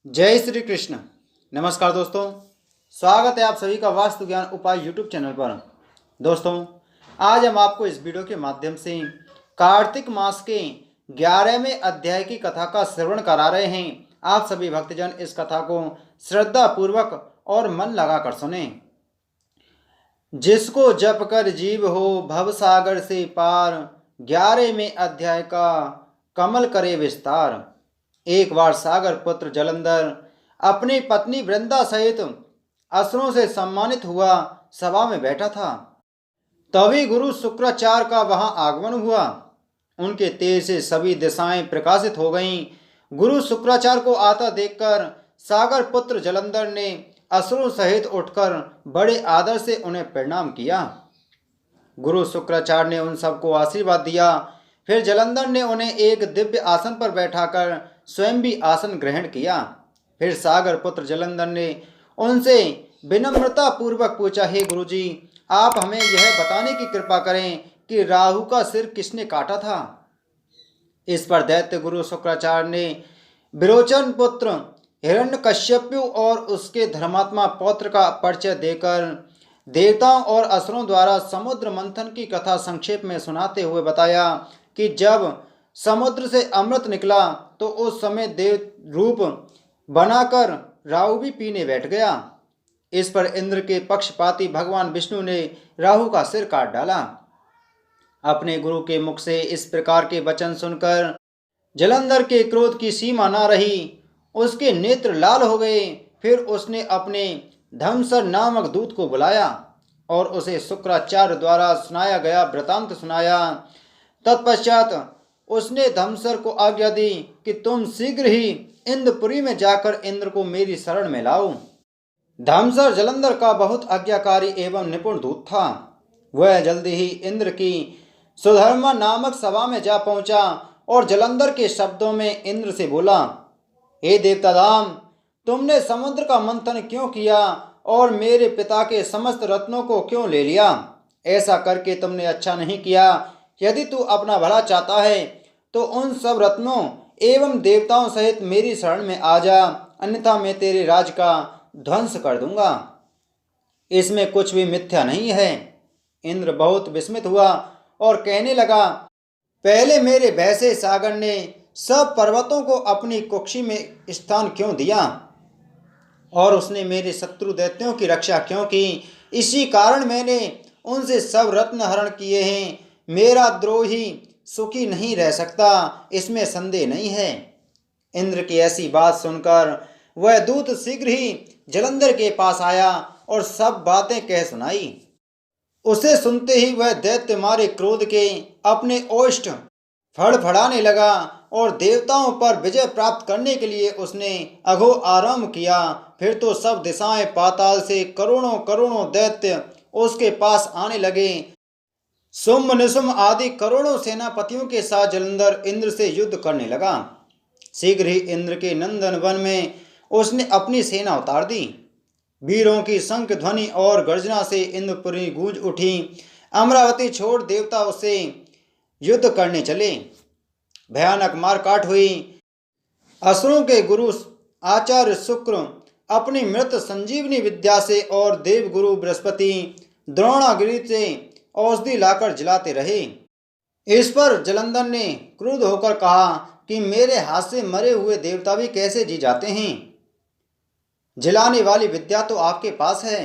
जय श्री कृष्ण। नमस्कार दोस्तों, स्वागत है आप सभी का वास्तु ज्ञान उपाय यूट्यूब चैनल पर। दोस्तों, आज हम आपको इस वीडियो के माध्यम से कार्तिक मास के 11वें अध्याय की कथा का श्रवण करा रहे हैं। आप सभी भक्तजन इस कथा को श्रद्धा पूर्वक और मन लगाकर सुने। जिसको जप कर जीव हो भव सागर से पार, 11वें अध्याय का कमल करे विस्तार। एक बार सागर पुत्र जलंधर अपनी पत्नी वृंदा सहित असुरों से सम्मानित हुआ सभा में बैठा था। तभी गुरु शुक्राचार्य का वहां आगमन हुआ। उनके तेज से सभी दिशाएं प्रकाशित हो गईं। गुरु शुक्राचार्य को आता देखकर सागर पुत्र जलंधर ने असुरों सहित उठकर बड़े आदर से उन्हें प्रणाम किया। गुरु शुक्राचार्य ने उन सबको आशीर्वाद दिया। फिर जलंधर ने उन्हें एक दिव्य आसन पर बैठाकर स्वयं भी आसन ग्रहण किया। फिर सागर पुत्र जलंधर ने उनसे विनम्रता पूर्वक पूछा, हे गुरुजी, आप हमें यह बताने की कृपा करें कि राहु का सिर किसने काटा था। इस पर दैत्य गुरु शुक्राचार्य ने विरोचन पुत्र हिरण्यकश्यपु और उसके धर्मात्मा पौत्र का परिचय देकर देवताओं और असुरों द्वारा समुद्र मंथन की कथा संक्षेप में सुनाते हुए बताया कि जब समुद्र से अमृत निकला तो उस समय देव रूप बनाकर राहु भी पीने बैठ गया। इस पर इंद्र के पक्षपाती भगवान विष्णु ने राहु का सिर काट डाला। अपने गुरु के मुख से इस प्रकार के वचन सुनकर जलंधर के क्रोध की सीमा न रही। उसके नेत्र लाल हो गए। फिर उसने अपने धमसर नामक दूत को बुलाया और उसे शुक्राचार्य द्वारा सुनाया गया वृतांत सुनाया। तत्पश्चात उसने धमसर को आज्ञा दी कि तुम शीघ्र ही इंद्रपुरी में जाकर इंद्र को मेरी शरण में लाओ। धमसर जलंधर का बहुत आज्ञाकारी एवं निपुण दूत था। वह जल्दी ही इंद्र की सुधर्मा नामक सभा में जा पहुंचा और जलंधर के शब्दों में इंद्र से बोला, हे देवताधाम, तुमने समुद्र का मंथन क्यों किया और मेरे पिता के समस्त रत्नों को क्यों ले लिया? ऐसा करके तुमने अच्छा नहीं किया। यदि तू अपना भला चाहता है तो उन सब रत्नों एवं देवताओं सहित मेरी शरण में आ जा, अन्यथा मैं तेरे राज का ध्वंस कर दूंगा। इसमें कुछ भी मिथ्या नहीं है। इंद्र बहुत विस्मित हुआ और कहने लगा, पहले मेरे भय से सागर ने सब पर्वतों को अपनी कुक्षी में स्थान क्यों दिया और उसने मेरे शत्रु दैत्यों की रक्षा क्यों की? इसी कारण मैंने उनसे सब रत्न हरण किए हैं। मेरा द्रोही सुखी नहीं रह सकता, इसमें संदेह नहीं है। इंद्र की ऐसी बात सुनकर वह दूत शीघ्र ही जलंधर के पास आया और सब बातें कह सुनाई। उसे सुनते ही वह दैत्य मारे क्रोध के अपने ओष्ठ फड़फड़ाने लगा और देवताओं पर विजय प्राप्त करने के लिए उसने अघो आरंभ किया। फिर तो सब दिशाएं पाताल से करोड़ों करोड़ों दैत्य उसके पास आने लगे। शुंभ निशुंभ आदि करोड़ों सेनापतियों के साथ जलंधर इंद्र से युद्ध करने लगा। शीघ्र ही इंद्र के नंदन वन में उसने अपनी सेना उतार दी। वीरों की शंख ध्वनि और गर्जना से इंद्रपुरी गूंज उठी। अमरावती छोड़ देवता उससे युद्ध करने चले। भयानक मारकाट हुई। असुरों के गुरु आचार्य शुक्र अपनी मृत संजीवनी विद्या से और देवगुरु बृहस्पति द्रोणागिरि से औषधि लाकर जलाते रहे। इस पर जलंधर ने क्रुद्ध होकर कहा कि मेरे हाथ से मरे हुए देवता भी कैसे जी जाते हैं? जलाने वाली विद्या तो आपके पास है।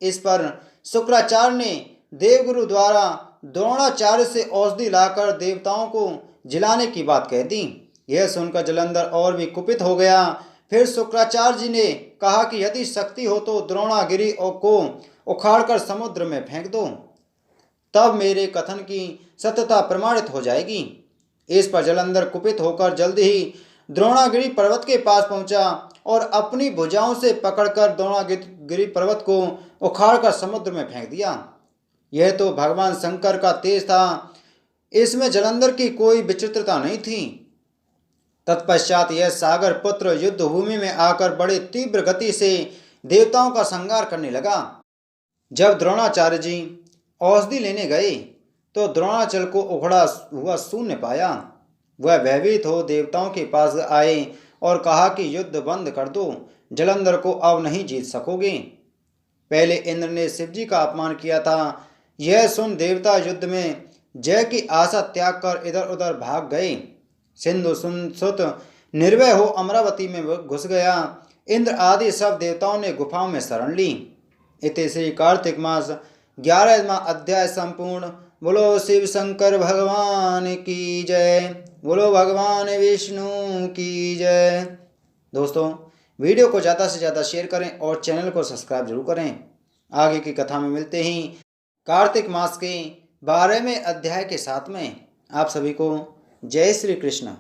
इस पर शुक्राचार्य ने देवगुरु द्वारा द्रोणाचार्य से औषधि लाकर देवताओं को जिलाने की बात कह दी। यह सुनकर जलंधर और भी कुपित हो गया। फिर शुक्राचार्य जी ने कहा कि यदि शक्ति हो तो द्रोणागिरि को उखाड़कर समुद्र में फेंक दो, तब मेरे कथन की सत्यता प्रमाणित हो जाएगी। इस पर जलंधर कुपित होकर जल्दी ही द्रोणागिरि पर्वत के पास पहुंचा और अपनी भुजाओं से पकड़कर द्रोणागिरि पर्वत को उखाड़कर समुद्र में फेंक दिया। यह तो भगवान शंकर का तेज था। इसमें जलंधर की कोई विचित्रता नहीं थी। तत्पश्चात यह सागर पुत्र युद्ध भूमि में आकर बड़े तीव्र गति से देवताओं का संहार करने लगा। जब द्रोणाचार्य जी औषधि लेने गए तो द्रोणाचल को उखड़ा हुआ शून्य पाया। वह भयभीत हो देवताओं के पास आए और कहा कि युद्ध बंद कर दो, जलंधर को अब नहीं जीत सकोगे। पहले इंद्र ने शिव जी का अपमान किया था। यह सुन देवता युद्ध में जय की आशा त्याग कर इधर उधर भाग गए। सिंधु सुत निर्भय हो अमरावती में घुस गया। इंद्र आदि सब देवताओं ने गुफाओं में शरण ली। इति श्री कार्तिक मास 11वां अध्याय संपूर्ण। बोलो शिव शंकर भगवान की जय। बोलो भगवान विष्णु की जय। दोस्तों, वीडियो को ज़्यादा से ज़्यादा शेयर करें और चैनल को सब्सक्राइब जरूर करें। आगे की कथा में मिलते ही कार्तिक मास के 12वें अध्याय के साथ में। आप सभी को जय श्री कृष्ण।